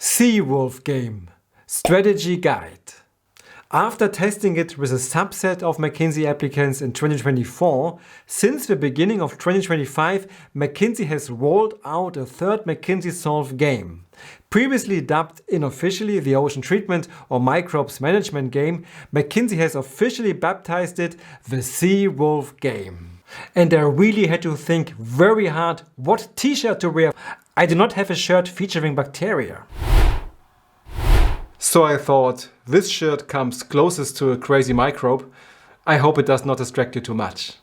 Seawolf Game Strategy Guide. After testing it with a subset of McKinsey applicants in 2024, since the beginning of 2025, McKinsey has rolled out a third McKinsey Solve game. Previously dubbed unofficially the Ocean Treatment or Microbes Management Game, McKinsey has officially baptized it the Seawolf Game. And I really had to think very hard what t-shirt to wear. I do not have a shirt featuring bacteria. So I thought, this shirt comes closest to a crazy microbe. I hope it does not distract you too much.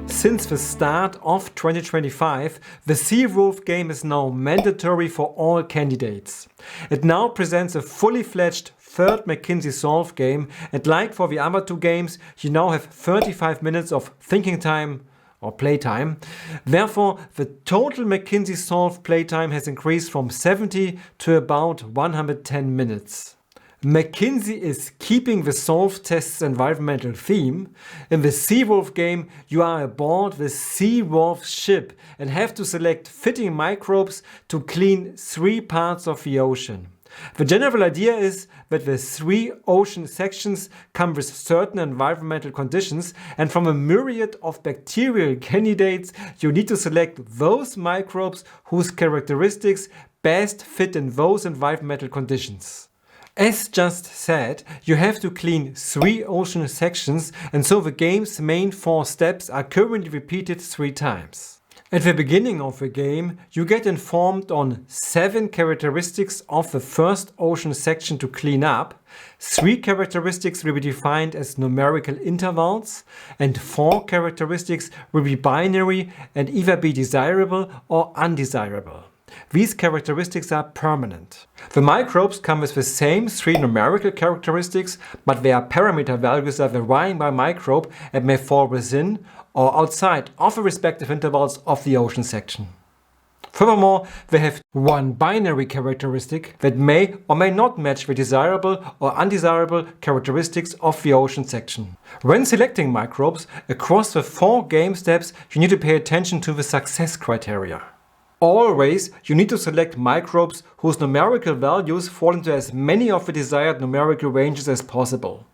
Since the start of 2025, the Seawolf Game is now mandatory for all candidates. It now presents a fully fledged third McKinsey Solve game, and like for the other two games, you now have 35 minutes of thinking time or playtime. Therefore, the total McKinsey Solve playtime has increased from 70 to about 110 minutes. McKinsey is keeping the Solve Tests environmental theme. In the Seawolf game, you are aboard the Seawolf ship and have to select fitting microbes to clean 3 parts of the ocean. The general idea is that the 3 ocean sections come with certain environmental conditions, and from a myriad of bacterial candidates, you need to select those microbes whose characteristics best fit in those environmental conditions. As just said, you have to clean 3 ocean sections, and so the game's main 4 steps are currently repeated 3 times. At the beginning of the game, you get informed on 7 characteristics of the first ocean section to clean up. 3 characteristics will be defined as numerical intervals, and 4 characteristics will be binary and either be desirable or undesirable. These characteristics are permanent. The microbes come with the same 3 numerical characteristics, but their parameter values are varying by microbe and may fall within or outside of the respective intervals of the ocean section. Furthermore, they have 1 binary characteristic that may or may not match the desirable or undesirable characteristics of the ocean section. When selecting microbes across the 4 game steps, you need to pay attention to the success criteria. Always, you need to select microbes whose numerical values fall into as many of the desired numerical ranges as possible.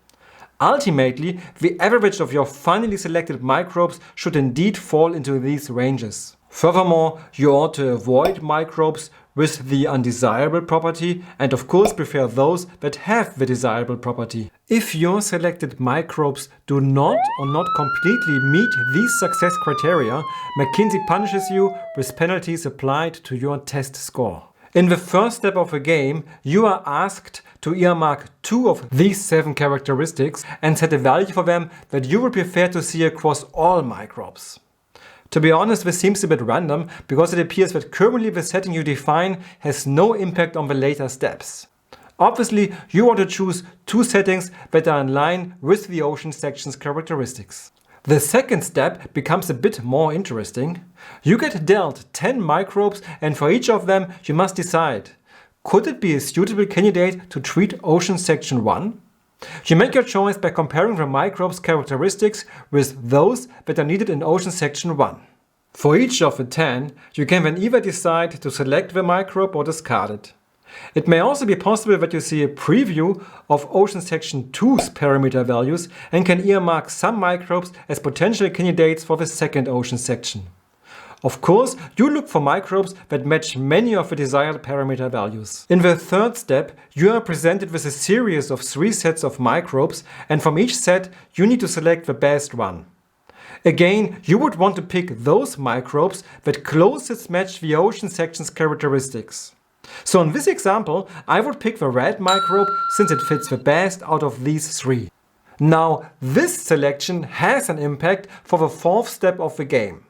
Ultimately, the average of your finally selected microbes should indeed fall into these ranges. Furthermore, you ought to avoid microbes with the undesirable property and of course prefer those that have the desirable property. If your selected microbes do not or not completely meet these success criteria, McKinsey punishes you with penalties applied to your test score. In the first step of the game, you are asked to earmark 2 of these 7 characteristics and set a value for them that you would prefer to see across all microbes. To be honest, this seems a bit random because it appears that currently the setting you define has no impact on the later steps. Obviously, you want to choose 2 settings that are in line with the ocean section's characteristics. The second step becomes a bit more interesting. You get dealt 10 microbes, and for each of them you must decide, could it be a suitable candidate to treat ocean section 1? You make your choice by comparing the microbe's characteristics with those that are needed in ocean section 1. For each of the 10, you can then either decide to select the microbe or discard it. It may also be possible that you see a preview of ocean section 2's parameter values and can earmark some microbes as potential candidates for the second ocean section. Of course, you look for microbes that match many of the desired parameter values. In the third step, you are presented with a series of 3 sets of microbes, and from each set you need to select the best one. Again, you would want to pick those microbes that closest match the ocean section's characteristics. So in this example, I would pick the red microbe since it fits the best out of these 3. Now, this selection has an impact for the 4th step of the game.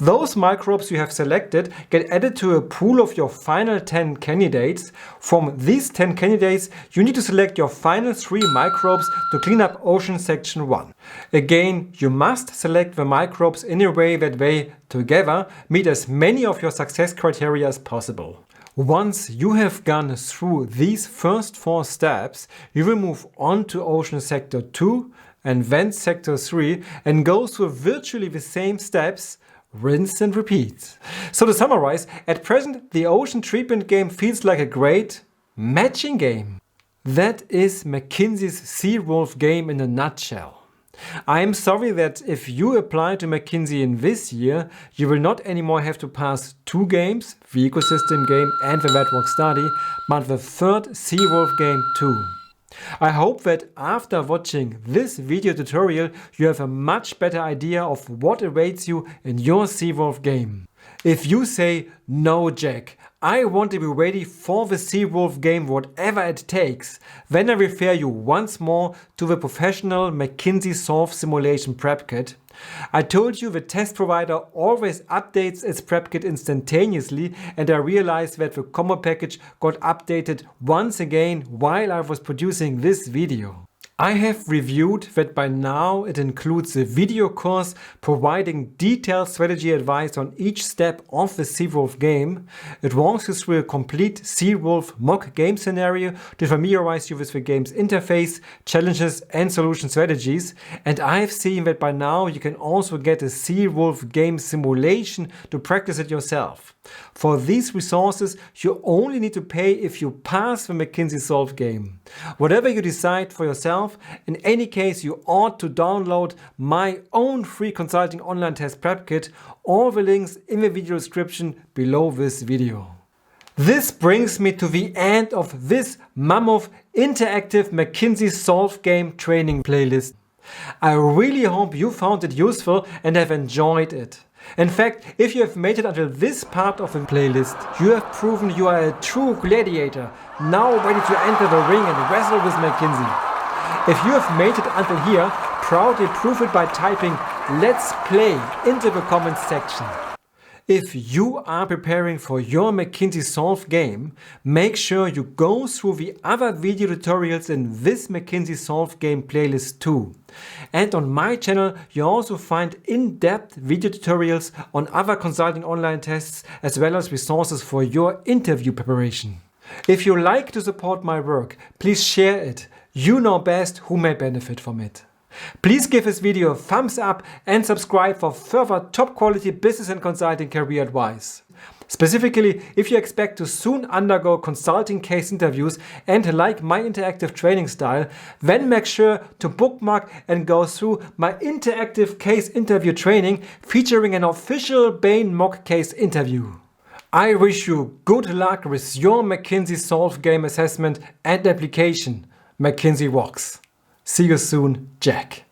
Those microbes you have selected get added to a pool of your final 10 candidates. From these 10 candidates, you need to select your final 3 microbes to clean up ocean section 1. Again, you must select the microbes in a way that they, together, meet as many of your success criteria as possible. Once you have gone through these first 4 steps, you will move on to ocean sector 2 and then sector 3 and go through virtually the same steps rinse and repeat. So to summarize, at present the ocean treatment game feels like a great matching game. That is McKinsey's Seawolf game in a nutshell. I'm sorry that if you apply to McKinsey in this year, you will not anymore have to pass 2 games, the ecosystem game and the Red Rock study, but the third Seawolf game too. I hope that after watching this video tutorial you have a much better idea of what awaits you in your Seawolf game. If you say, no Jack, I want to be ready for the Seawolf game whatever it takes, then I refer you once more to the professional McKinsey Solve Simulation Prep Kit. I told you the test provider always updates its prep kit instantaneously, and I realized that the combo package got updated once again while I was producing this video. I have reviewed that by now it includes a video course providing detailed strategy advice on each step of the Seawolf game. It walks you through a complete Seawolf mock game scenario to familiarize you with the game's interface, challenges and solution strategies. And I've seen that by now you can also get a Seawolf game simulation to practice it yourself. For these resources, you only need to pay if you pass the McKinsey Solve game. Whatever you decide for yourself, in any case you ought to download my own free consulting online test prep kit. All the links in the video description below this video. This brings me to the end of this mammoth interactive McKinsey Solve game training playlist. I really hope you found it useful and have enjoyed it. In fact, if you have made it until this part of the playlist, you have proven you are a true gladiator, now ready to enter the ring and wrestle with McKinsey. If you have made it until here, proudly prove it by typing "Let's play" into the comments section. If you are preparing for your McKinsey Solve game, make sure you go through the other video tutorials in this McKinsey Solve game playlist too. And on my channel you also find in-depth video tutorials on other consulting online tests as well as resources for your interview preparation. If you like to support my work, please share it. You know best who may benefit from it. Please give this video a thumbs up and subscribe for further top quality business and consulting career advice. Specifically, if you expect to soon undergo consulting case interviews and like my interactive training style, then make sure to bookmark and go through my interactive case interview training featuring an official Bain mock case interview. I wish you good luck with your McKinsey Solve game assessment and application. McKinsey rocks. See you soon, Jack.